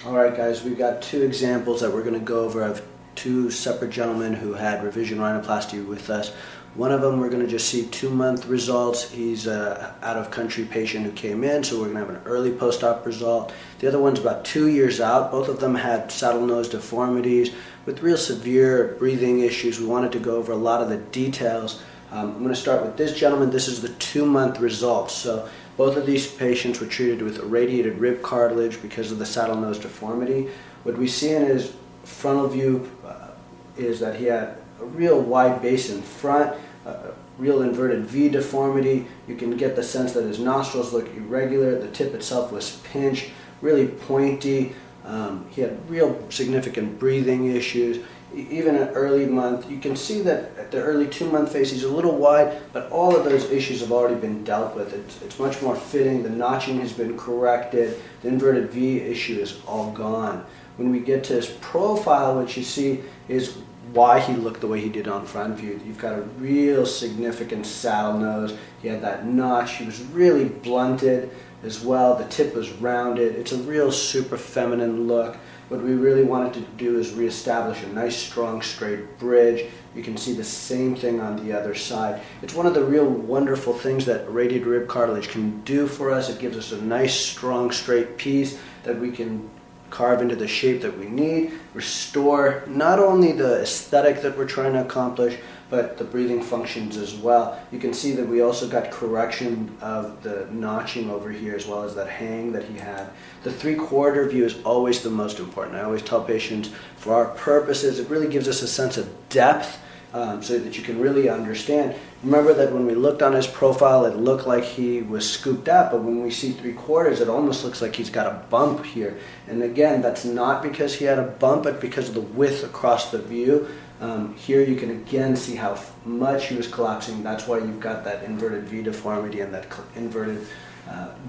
Alright guys, we've got two examples that we're going to go over of two separate gentlemen who had revision rhinoplasty with us. One of them we're going to just see 2-month results. He's an out-of-country patient who came in, so we're going to have an early post-op result. The other one's about 2 years out. Both of them had saddle nose deformities with real severe breathing issues. We wanted to go over a lot of the details. I'm going to start with this gentleman. This is the 2-month results. So both of these patients were treated with irradiated rib cartilage because of the saddle nose deformity. What we see in his frontal view is that he had a real wide base in front, a real inverted V deformity. You can get the sense that his nostrils look irregular. The tip itself was pinched, really pointy. He had real significant breathing issues. Even an early month, you can see that at the early 2-month phase he's a little wide, but all of those issues have already been dealt with. It's much more fitting. The notching has been corrected. The inverted V issue is all gone. When we get to his profile, what you see is why he looked the way he did on front view. You've got a real significant saddle nose. He had that notch. He was really blunted as well. The tip was rounded. It's a real super feminine look. What we really wanted to do is reestablish a nice, strong, straight bridge. You can see the same thing on the other side. It's one of the real wonderful things that irradiated rib cartilage can do for us. It gives us a nice, strong, straight piece that we can carve into the shape that we need, restore not only the aesthetic that we're trying to accomplish, but the breathing functions as well. You can see that we also got correction of the notching over here as well as that hang that he had. The 3/4 view is always the most important. I always tell patients, for our purposes, it really gives us a sense of depth so that you can really understand. Remember that when we looked on his profile, it looked like he was scooped up, but when we see 3/4, it almost looks like he's got a bump here. And again, that's not because he had a bump, but because of the width across the view. Here you can again see how much he was collapsing. That's why you've got that inverted V deformity and that inverted,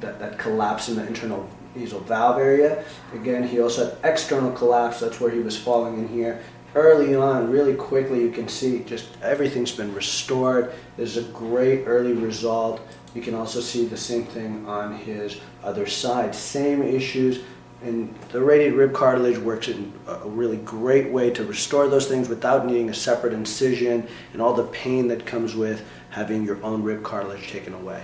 that collapse in the internal nasal valve area. Again, he also had external collapse. That's where he was falling in here. Early on, really quickly, you can see just everything's been restored. There's a great early result. You can also see the same thing on his other side. Same issues. And the irradiated rib cartilage works in a really great way to restore those things without needing a separate incision and all the pain that comes with having your own rib cartilage taken away.